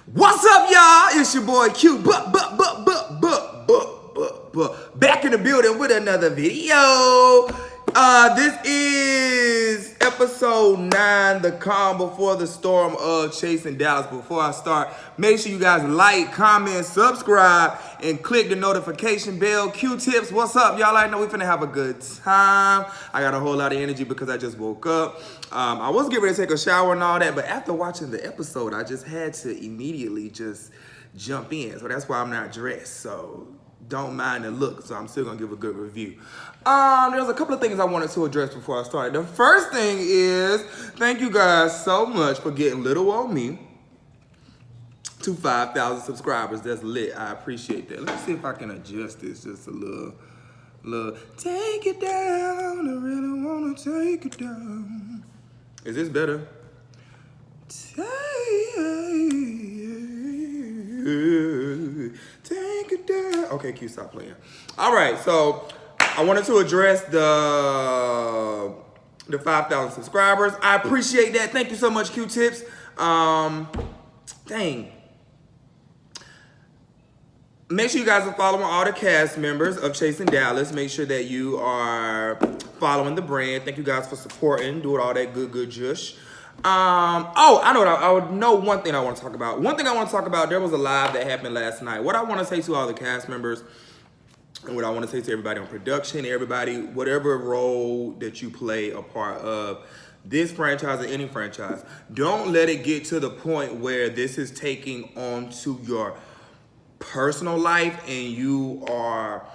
What's up, y'all? It's your boy Q, back in the building with another video. This is episode 9, the calm before the storm of chasing Dallas. Before I start, make sure you guys like, comment, subscribe, and click the notification bell. Q-tips, what's up, y'all? I know we finna have a good time. I got a whole lot of energy because I just woke up. I was getting ready to take a shower and all that, but after watching the episode, I just had to immediately just jump in. So that's why I'm not dressed. So don't mind the look. So I'm still gonna give a good review. There's a couple of things I wanted to address before I started. The first thing is, thank you guys so much for getting little old me to 5,000 subscribers. That's lit. I appreciate that. Let's see if I can adjust this just a little. Take it down. I really wanna take it down. Is this better? Take it down. Okay, Q, stop playing. All right, so I wanted to address the 5,000 subscribers. I appreciate that. Thank you so much, Q-tips. Dang. Make sure you guys are following all the cast members of Chasing Dallas. Make sure that you are following the brand. Thank you guys for supporting, doing all that good jush. I would know one thing I want to talk about. One thing I want to talk about, there was a live that happened last night. What I want to say to all the cast members, and what I want to say to everybody on production, everybody, whatever role that you play a part of this franchise or any franchise, don't let it get to the point where this is taking on to your personal life and you are,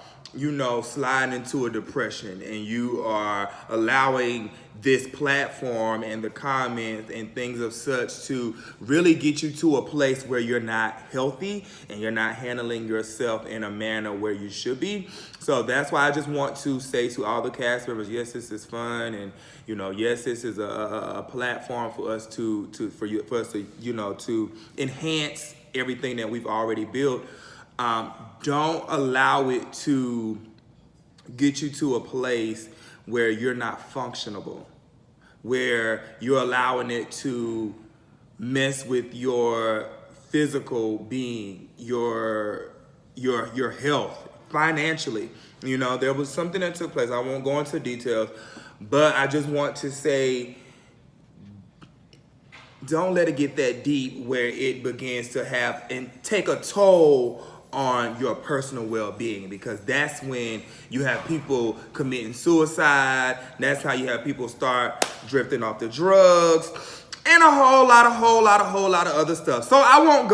sliding into a depression and you are allowing this platform and the comments and things of such to really get you to a place where you're not healthy and you're not handling yourself in a manner where you should be. So that's why I just want to say to all the cast members, yes, this is fun, and yes, this is a platform for us to enhance everything that we've already built. Don't allow it to get you to a place where you're not functionable, where you're allowing it to mess with your physical being, your health, financially. There was something that took place. I won't go into details, but I just want to say, don't let it get that deep where it begins to have and take a toll on your personal well-being, because that's when you have people committing suicide. That's how you have people start drifting off the drugs and a whole lot of other stuff. So I won't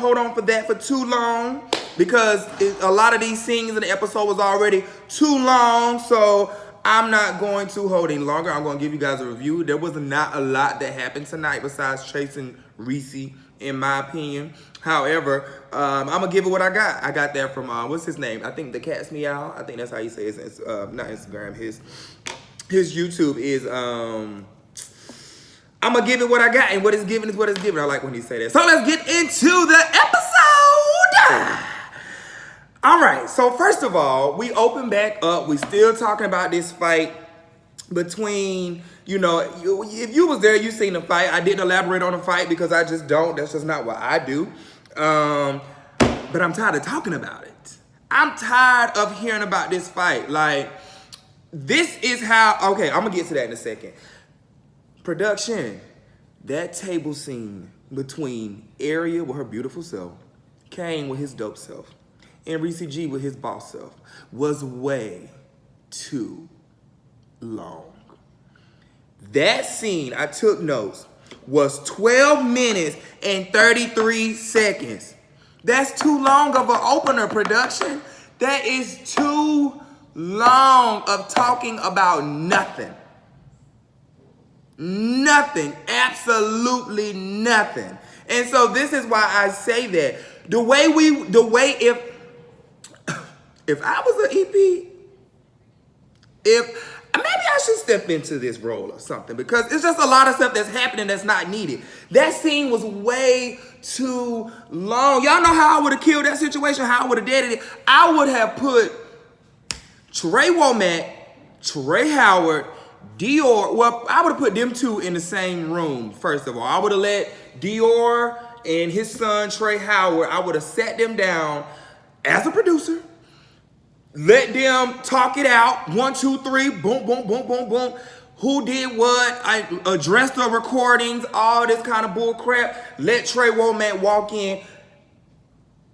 hold on for that for too long, because a lot of these scenes in the episode was already too long. So I'm not going to hold any longer. I'm going to give you guys a review. There was not a lot that happened tonight besides chasing Reese, in my opinion. However, I'm going to give it what I got. I got that from, what's his name? I think the Cat's Meow. I think that's how you say it. It's not Instagram. His YouTube is, I'm going to give it what I got. And what it's given is what it's given. I like when he say that. So let's get into the episode. All right, so first of all, we open back up. We still talking about this fight between, if you was there, you seen the fight. I didn't elaborate on the fight because I just don't. That's just not what I do. But I'm tired of talking about it. I'm tired of hearing about this fight. Like, this is how, okay, I'm going to get to that in a second. Production, that table scene between Ariel with her beautiful self, Kane with his dope self, and Reese G with his boss self was way too long. That scene, I took notes, was 12 minutes and 33 seconds. That's too long of an opener, production. That is too long of talking about nothing. Nothing, absolutely nothing. And so this is why I say that. If I was an EP, maybe I should step into this role or something, because it's just a lot of stuff that's happening that's not needed. That scene was way too long. Y'all know how I would have killed that situation, how I would have deaded it. I would have put Trey Womack, Trey Howard, Dior, well, I would have put them two in the same room, first of all. I would have let Dior and his son, Trey Howard, I would have sat them down as a producer, let them talk it out. 1, 2, 3, boom, boom, boom, boom, boom. Who did what? I addressed the recordings, all this kind of bull crap. Let Trey Womack walk in.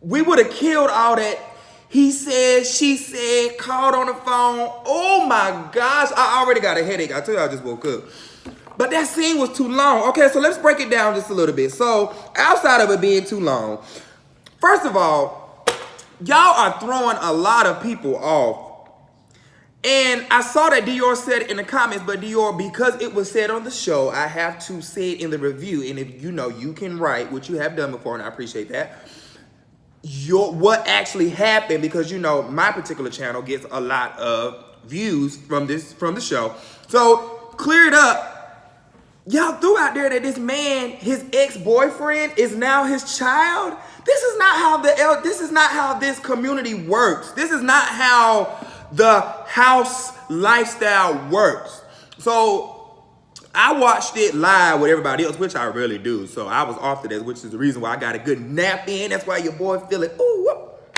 We would have killed all that. He said, she said, called on the phone. Oh my gosh, I already got a headache. I tell you, I just woke up. But that scene was too long. Okay, so let's break it down just a little bit. So outside of it being too long, first of all, y'all are throwing a lot of people off. And I saw that Dior said it in the comments, but Dior, because it was said on the show, I have to say it in the review. And if you know, you can write, which you have done before, and I appreciate that. What actually happened, because you know my particular channel gets a lot of views from the show. So clear it up. Y'all threw out there that this man, his ex-boyfriend, is now his child. This is not how this community works. This is not how the house lifestyle works. So I watched it live with everybody else, which I really do. So I was off to this, which is the reason why I got a good nap in. That's why your boy feeling ooh. Whoop.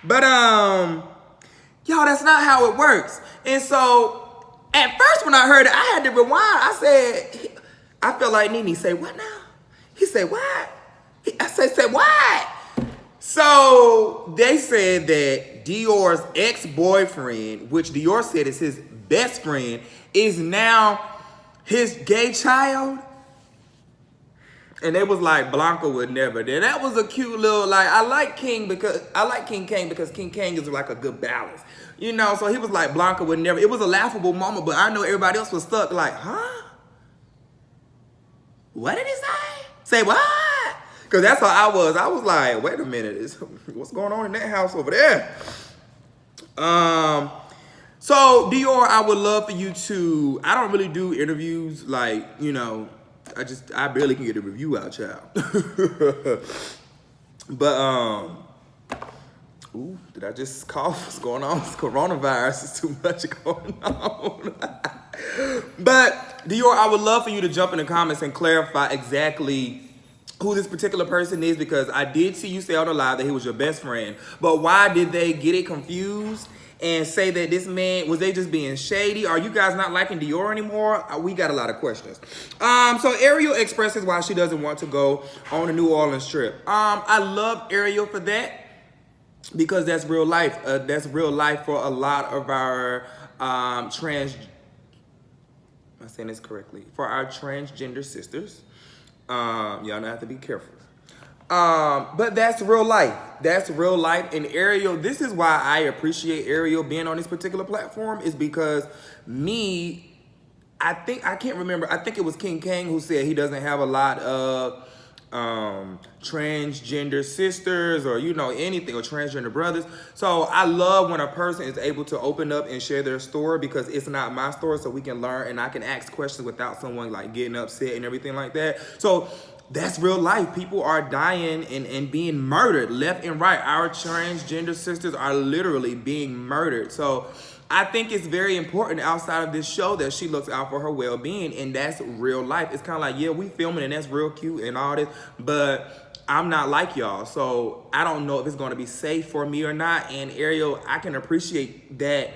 But y'all, that's not how it works. And so at first when I heard it, I had to rewind. I said, I felt like Nene say, what now? He said, what? I said what? So they said that Dior's ex-boyfriend, which Dior said is his best friend, is now his gay child. And they was like, Blanca would never. Then that was a cute little, like, I like King because King Kang is like a good balance. You know, so he was like, Blanca would never. It was a laughable moment, but I know everybody else was stuck like, huh? What did he say? Say what? Because that's how I was. I was like, wait a minute. What's going on in that house over there? So Dior, I would love for you to, I don't really do interviews, like, you know, I barely can get a review out, child. But, ooh, did I just cough? What's going on? It's coronavirus. It's too much going on. But Dior, I would love for you to jump in the comments and clarify exactly who this particular person is, because I did see you say on the live that he was your best friend. But why did they get it confused and say that this man, was they just being shady? Are you guys not liking Dior anymore? We got a lot of questions. So Ariel expresses why she doesn't want to go on a New Orleans trip. I love Ariel for that, because that's real life. That's real life for a lot of our am I saying this correctly? For our transgender sisters. Y'all know have to be careful. But that's real life. That's real life. And Ariel, this is why I appreciate Ariel being on this particular platform, is because I can't remember. I think it was King Kang who said he doesn't have a lot of transgender sisters or, you know, anything, or transgender brothers. So I love when a person is able to open up and share their story, because it's not my story, so we can learn and I can ask questions without someone like getting upset and everything like that. So that's real life. People are dying and being murdered left and right. Our transgender sisters are literally being murdered. So I think it's very important outside of this show that she looks out for her well-being, and that's real life. It's kind of like, yeah, we filming and that's real cute and all this, but I'm not like y'all. So I don't know if it's going to be safe for me or not. And Ariel, I can appreciate that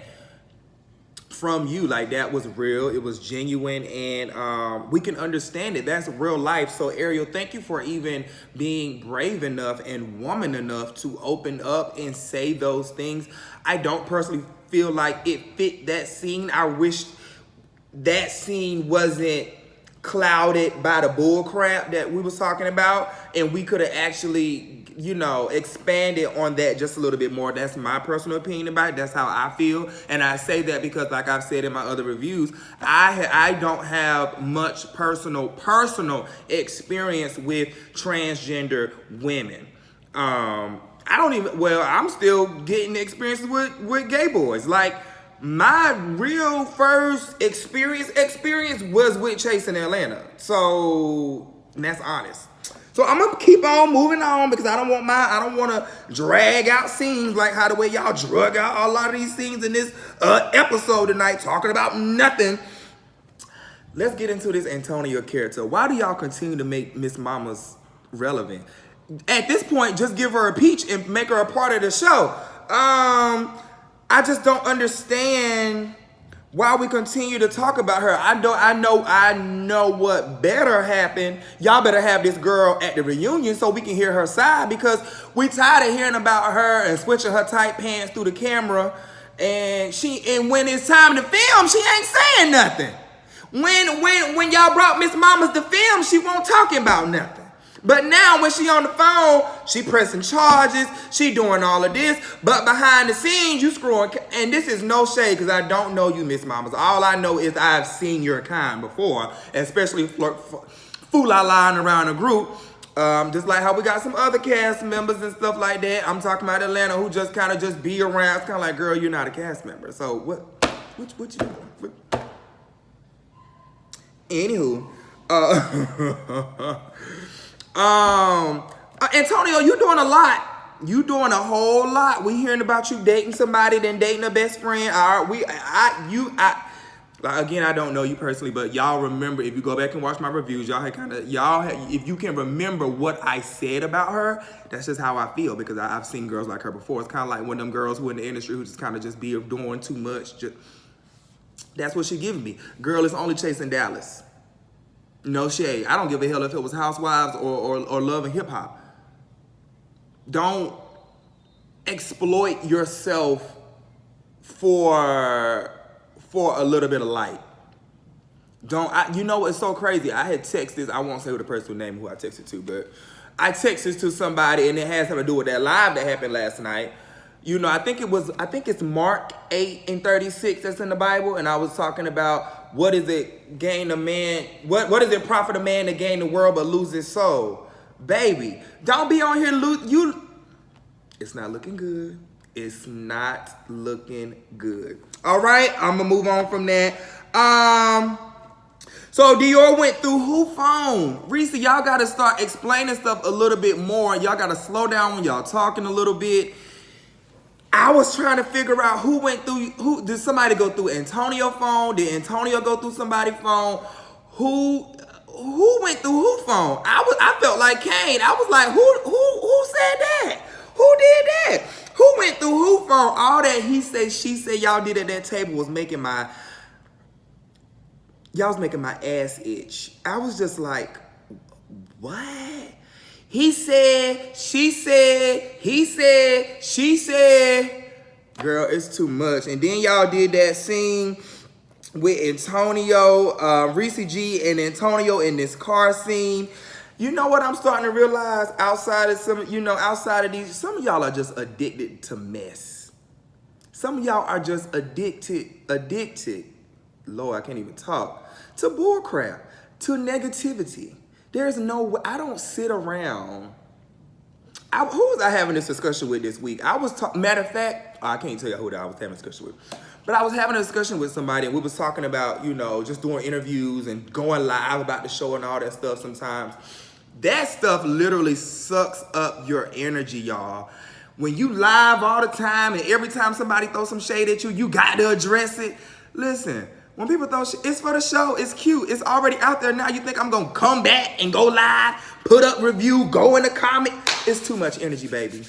from you. Like, that was real, it was genuine, and we can understand it. That's real life. So Ariel, thank you for even being brave enough and woman enough to open up and say those things. I don't personally feel like it fit that scene. I wish that scene wasn't clouded by the bull crap that we was talking about, and we could have actually, you know, expanded on that just a little bit more. That's my personal opinion about it. That's how I feel. And I say that because, like I've said in my other reviews, I don't have much personal experience with transgender women. I'm still getting experiences with gay boys. Like, my real first experience was with Chase in Atlanta. So that's honest. So I'm gonna keep on moving on, because I don't want to drag out scenes like how the way y'all drug out a lot of these scenes in this episode tonight, talking about nothing. let's get into this Antonio character. Why do y'all continue to make Miss Mama's relevant? At this point, just give her a peach and make her a part of the show. I just don't understand why we continue to talk about her. I know what better happened. Y'all better have this girl at the reunion so we can hear her side, because we tired of hearing about her and switching her tight pants through the camera. And when it's time to film, she ain't saying nothing. When y'all brought Miss Mamas to film, she won't talking about nothing. But now when she on the phone, she pressing charges, she doing all of this, but behind the scenes, you screwing, and this is no shade, because I don't know you, Miss Mamas. All I know is I've seen your kind before, especially fool-la-lying around a group, just like how we got some other cast members and stuff like that. I'm talking about Atlanta, who just kind of just be around. It's kind of like, girl, you're not a cast member, so what you doing? Anywho, Antonio, you doing a lot. You doing a whole lot. We hearing about you dating somebody, then dating a best friend. Again, I don't know you personally, but y'all remember, if you go back and watch my reviews, if you can remember what I said about her, that's just how I feel, because I've seen girls like her before. It's kind of like one of them girls who in the industry who just kind of just be doing too much. That's what she giving me. Girl is only chasing Dallas. No shade. I don't give a hell if it was Housewives or Love and Hip Hop. Don't exploit yourself for a little bit of light. You know what's so crazy? I had texted, I won't say who the person name who I texted to, but I texted to somebody, and it has something to do with that live that happened last night. You know, I think it's Mark 8:36 that's in the Bible, and I was talking about what is it gain a man, what does it profit a man to gain the world but lose his soul? Baby, don't be on here it's not looking good. It's not looking good. All right, I'm gonna move on from that. So Dior went through who phone? Reese, y'all gotta start explaining stuff a little bit more. Y'all gotta slow down when y'all talking a little bit. I was trying to figure out who did somebody go through Antonio's phone? Did Antonio go through somebody's phone? Who went through who phone? I felt like Kane. I was like, who said that? Who did that? Who went through who phone? All that he said, she said, y'all did at that table was making my ass itch. I was just like, what? He said, she said, he said, she said. Girl, it's too much. And then y'all did that scene with Antonio, Reese G and Antonio in this car scene. You know what I'm starting to realize outside of these, some of y'all are just addicted to mess. Some of y'all are just addicted. Lord, I can't even talk. To bullcrap, to negativity. There's no way, I don't sit around. Who was I having this discussion with this week? Matter of fact, I can't tell you who I was having a discussion with. But I was having a discussion with somebody, and we was talking about, just doing interviews and going live about the show and all that stuff sometimes. That stuff literally sucks up your energy, y'all. When you live all the time and every time somebody throws some shade at you, you got to address it. Listen. When people throw shit, it's for the show. It's cute. It's already out there now. You think I'm going to come back and go live, put up review, go in the comment? It's too much energy, baby.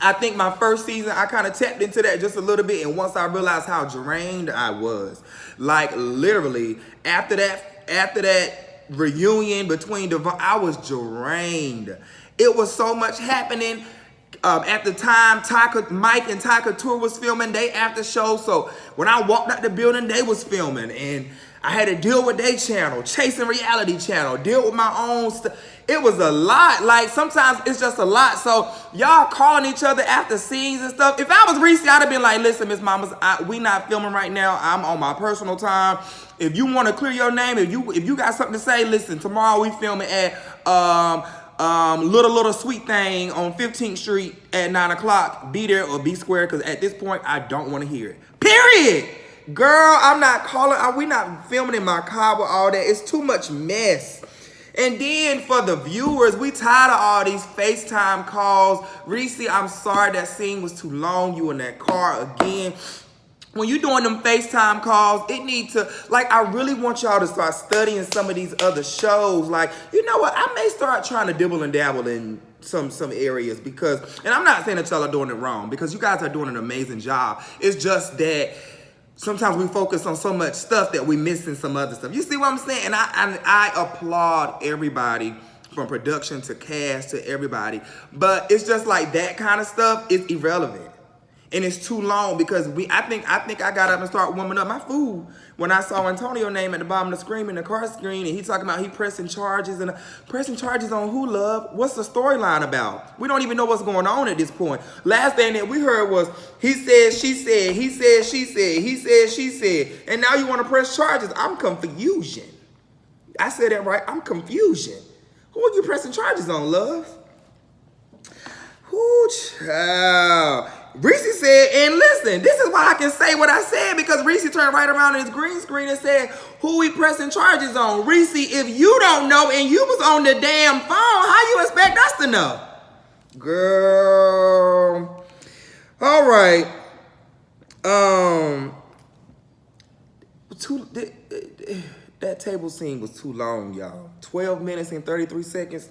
I think my first season, I kind of tapped into that just a little bit. And once I realized how drained I was, like literally after that reunion between Devon, I was drained. It was so much happening. At the time, Mike and Ty Couture was filming. They after show. So when I walked out the building, they was filming. And I had to deal with their channel, Chasing Reality channel, deal with my own stuff. It was a lot. Like, sometimes it's just a lot. So y'all calling each other after scenes and stuff. If I was Reese, I'd have been like, listen, Miss Mamas, we not filming right now. I'm on my personal time. If you want to clear your name, if you got something to say, listen, tomorrow we filming at Little Sweet Thing on 15th Street at 9 o'clock. Be there or be square, because at this point, I don't want to hear it. Period. Girl, I'm not calling. We not filming in my car with all that. It's too much mess. And then for the viewers, we tired of all these FaceTime calls. Reese, I'm sorry that scene was too long. You in that car again. when you're doing them FaceTime calls, it needs to, like, I really want y'all to start studying some of these other shows. Like, you know what? I may start trying to dibble and dabble in some areas because, and I'm not saying that y'all are doing it wrong because you guys are doing an amazing job. It's just that sometimes we focus on so much stuff that we missing some other stuff. You see what I'm saying? And I applaud everybody from production to cast to everybody. But it's just like that kind of stuff is irrelevant. And it's too long because I think I got up and started warming up my food when I saw Antonio's name at the bottom of the screen in the car screen, and he talking about he pressing charges and pressing charges on who, love? What's the storyline about? We don't even know what's going on at this point. Last thing that we heard was he said, she said, he said, she said, he said, she said, and now you want to press charges. I'm confusion. I said that right. I'm confusion. Who are you pressing charges on, love? Who, child? Reese said, and listen, this is why I can say what I said because Reese turned right around in his green screen and said, who we pressing charges on? Reese, if you don't know and you was on the damn phone, how you expect us to know? Girl. All right. That table scene was too long, y'all. 12 minutes and 33 seconds.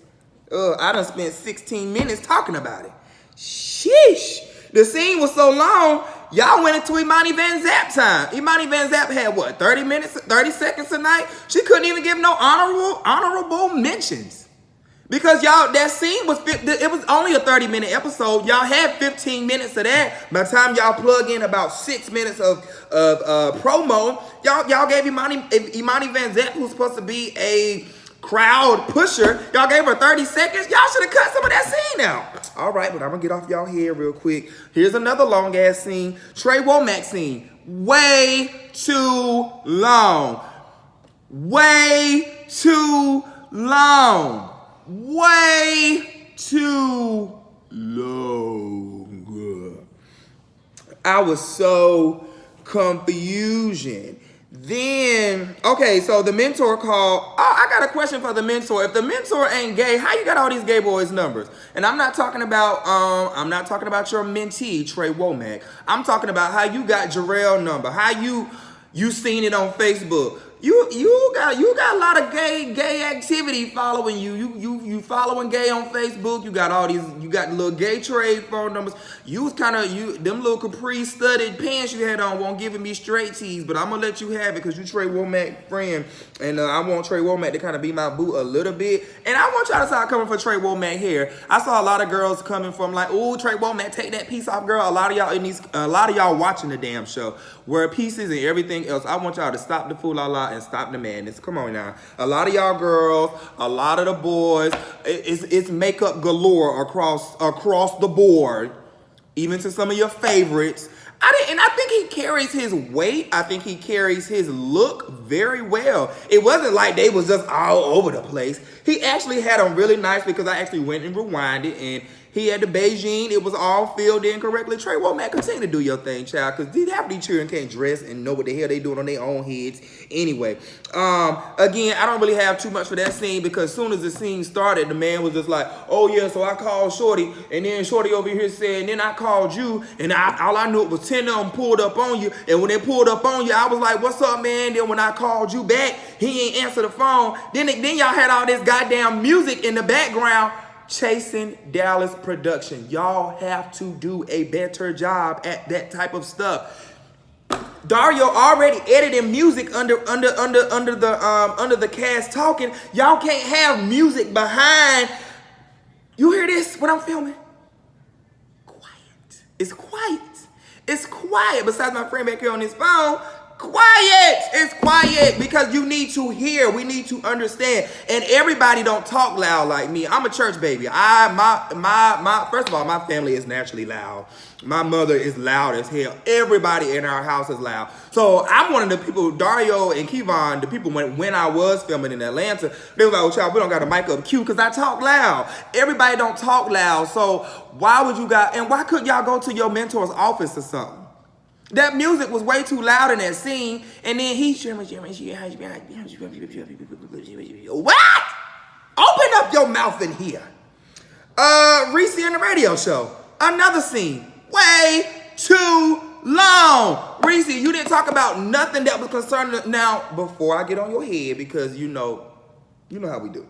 I done spent 16 minutes talking about it. Sheesh. The scene was so long, y'all went into Imani Van Zap time. Imani Van Zap had what, 30 minutes, 30 seconds tonight? She couldn't even give no honorable mentions. Because y'all, that scene was, it was only a 30-minute episode. Y'all had 15 minutes of that. By the time y'all plug in about 6 minutes of promo, y'all gave Imani Van Zap, who's supposed to be a crowd pusher, y'all gave her 30 seconds. Y'all should have cut some of that scene out. All right, but I'm gonna get off y'all here real quick. Here's another long ass scene. Trey Womack scene. Way too long. Way too long. Way too long. I was so confusion. Then, okay, so the mentor called. Oh, I got a question for the mentor. If the mentor ain't gay, how you got all these gay boys' numbers? And I'm not talking about your mentee, Trey Womack. I'm talking about how you got Jarrell's number. How you seen it on Facebook. You got a lot of gay activity following you. You following gay on Facebook. You got all these. You got the little gay trade phone numbers. You was kind of them little capri studded pants you had on won't giving me straight tees, but I'm gonna let you have it because you Trey Womack friend, and I want Trey Womack to kind of be my boo a little bit. And I want y'all to start coming for Trey Womack here. I saw a lot of girls coming from like, oh, Trey Womack, take that piece off, girl. A lot of y'all watching the damn show wear pieces and everything else. I want y'all to stop the fool la la and stop the madness. Come on now. A lot of y'all girls, a lot of the boys, it's makeup galore across the board, even to some of your favorites. I think he carries his weight. I think he carries his look very well. It wasn't like they was just all over the place. He actually had them really nice because I actually went and rewinded and he had the Beijing. It was all filled in correctly. Trey Womack, continue to do your thing, child, because half of these children can't dress and know what the hell they doing on their own heads anyway. Again, I don't really have too much for that scene because as soon as the scene started, the man was just like, oh yeah, so I called Shorty, and then Shorty over here said, and then I called you, and all I knew it was 10 of them pulled up on you, and when they pulled up on you, I was like, what's up, man? Then when I called you back, he ain't answer the phone. Then y'all had all this goddamn music in the background. Chasing Dallas production. Y'all have to do a better job at that type of stuff. Dario already editing music under the cast talking. Y'all can't have music behind. You hear this? What I'm filming? Quiet. It's quiet. It's quiet. Besides my friend back here on his phone. Quiet. It's quiet because you need to hear. We need to understand. And everybody don't talk loud like me. I'm a church baby. First of all, my family is naturally loud. My mother is loud as hell. Everybody in our house is loud. So I'm one of the people, Dario and Kevon, the people when I was filming in Atlanta, they were like, oh child, we don't got a mic up cue because I talk loud. Everybody don't talk loud. So why couldn't y'all go to your mentor's office or something? That music was way too loud in that scene, and then what? Open up your mouth in here. Reese in the radio show. Another scene. Way too long. Reese, you didn't talk about nothing that was concerning. Now, before I get on your head, because you know how we do.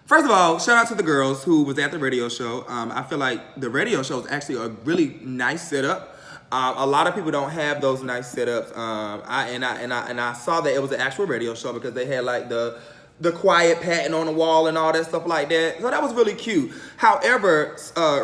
First of all, shout out to the girls who was at the radio show. I feel like the radio show is actually a really nice setup. A lot of people don't have those nice setups. I saw that it was an actual radio show because they had like the quiet pattern on the wall and all that stuff like that. So that was really cute. However,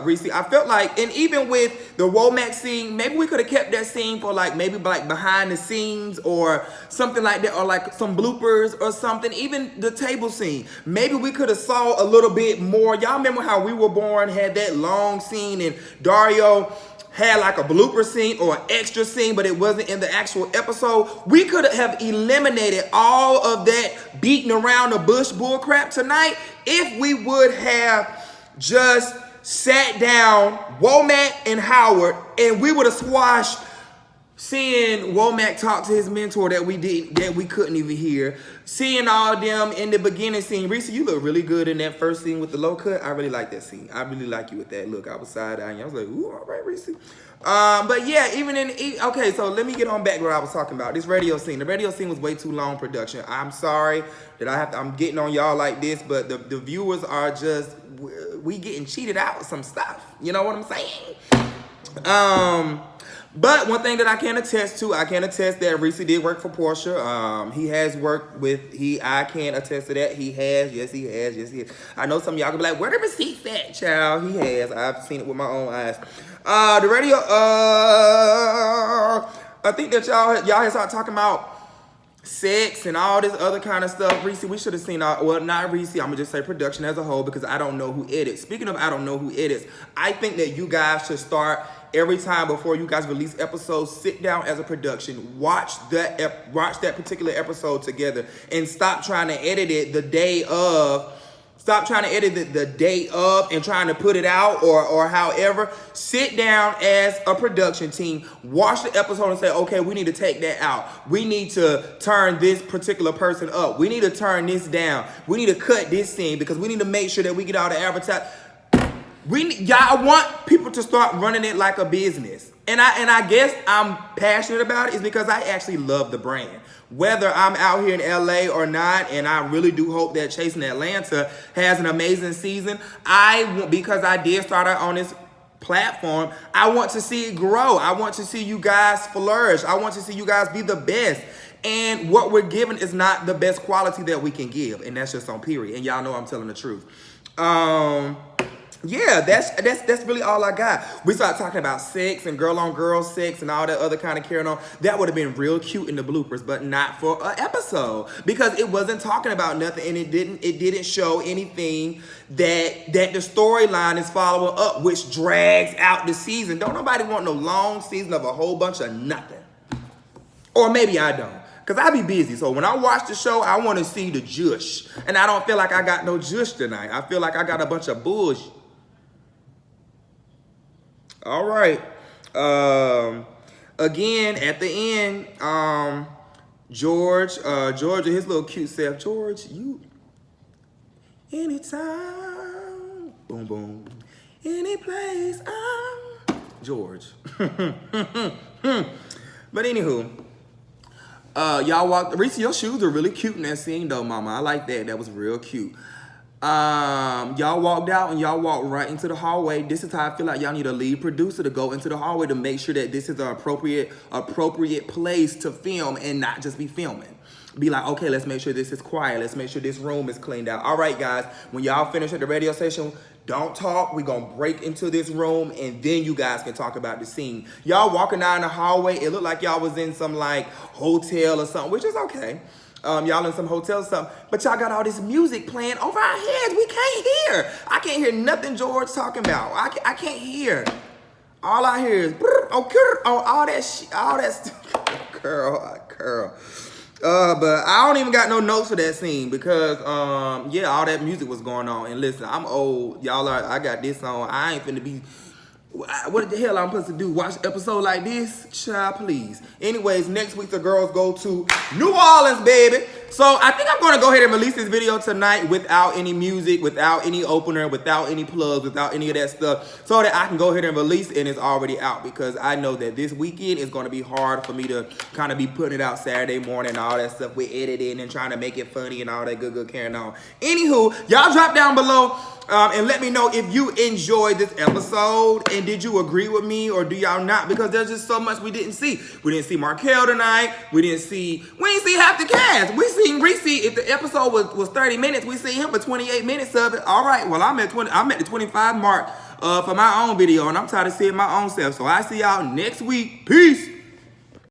Reese, I felt like, and even with the Womack scene, maybe we could have kept that scene for like maybe like behind the scenes or something like that, or like some bloopers or something. Even the table scene, maybe we could have saw a little bit more. Y'all remember how We Were Born had that long scene and Dario had like a blooper scene or an extra scene, but it wasn't in the actual episode. We could have eliminated all of that beating around the bush bullcrap tonight if we would have just sat down, Womack and Howard, and we would have squashed seeing Womack talk to his mentor that we couldn't even hear. Seeing all them in the beginning scene. Reese, you look really good in that first scene with the low cut. I really like that scene. I really like you with that look. I was side-eyeing you. I was like, ooh, all right, Reese. But yeah, okay, so let me get on back to what I was talking about. This radio scene. The radio scene was way too long production. I'm sorry that I'm getting on y'all like this, but the viewers are just, we getting cheated out with some stuff. You know what I'm saying? But one thing that I can attest that Reese did work for Portia. He has worked with, I can attest to that. He has, yes he has. I know some of y'all gonna be like, where the receipts at, child? He has, I've seen it with my own eyes. The radio, I think that y'all had started talking about sex and all this other kind of stuff. Reese, we should have seen, well, not Reese, I'm gonna just say production as a whole because I don't know who edits. Speaking of I don't know who edits, I think that you guys should start every time before you guys release episodes, sit down as a production, watch that particular episode together, and stop trying to edit it the day of. Stop trying to edit it the day of and trying to put it out or however. Sit down as a production team, watch the episode and say, okay, we need to take that out. We need to turn this particular person up. We need to turn this down. We need to cut this scene because we need to make sure that we get all the advertising. Y'all want people to start running it like a business. And I guess I'm passionate about it is because I actually love the brand. Whether I'm out here in LA or not, and I really do hope that Chasing Atlanta has an amazing season. Because I did start out on this platform, I want to see it grow. I want to see you guys flourish. I want to see you guys be the best. And what we're giving is not the best quality that we can give. And that's just on period. And y'all know I'm telling the truth. Yeah, that's really all I got. We started talking about sex and girl-on-girl sex and all that other kind of carrying on. That would have been real cute in the bloopers, but not for an episode because it wasn't talking about nothing and it didn't show anything that the storyline is following up, which drags out the season. Don't nobody want no long season of a whole bunch of nothing. Or maybe I don't. Because I be busy. So when I watch the show, I want to see the jush. And I don't feel like I got no jush tonight. I feel like I got a bunch of bullshit. All right. Again, at the end, George and his little cute self. George, you, anytime, boom, boom, any place, George. But anywho, y'all walked, Reese, your shoes are really cute in that scene though, mama. I like that. That was real cute. Y'all walked out and y'all walked right into the hallway. This is how I feel like y'all need a lead producer to go into the hallway to make sure that this is an appropriate place to film and not just be filming. Be like, okay, let's make sure this is quiet. Let's make sure this room is cleaned out. All right, guys, when y'all finish at the radio station, don't talk. We're going to break into this room and then you guys can talk about the scene. Y'all walking down the hallway, it looked like y'all was in some like hotel or something, which is okay. Y'all in some hotel or something, but y'all got all this music playing over our heads. We can't hear. I can't hear nothing George talking about. I can't hear. All I hear is all that girl. But I don't even got no notes for that scene because yeah, all that music was going on. And listen, I'm old. I got this on. I ain't finna be What the hell I'm supposed to do? Watch an episode like this? Child, please. Anyways, next week the girls go to New Orleans, baby. So I think I'm going to go ahead and release this video tonight without any music, without any opener, without any plugs, without any of that stuff, so that I can go ahead and release it and it's already out, because I know that this weekend is going to be hard for me to kind of be putting it out Saturday morning and all that stuff with editing and trying to make it funny and all that good carrying on. Anywho, y'all drop down below and let me know if you enjoyed this episode, and did you agree with me or do y'all not? Because there's just so much we didn't see. We didn't see Markel tonight. We didn't see half the cast. We seen Reese. If the episode was 30 minutes, we seen him for 28 minutes of it. All right, well, I'm at the 25 mark for my own video, and I'm tired of seeing my own self. So I see y'all next week. Peace.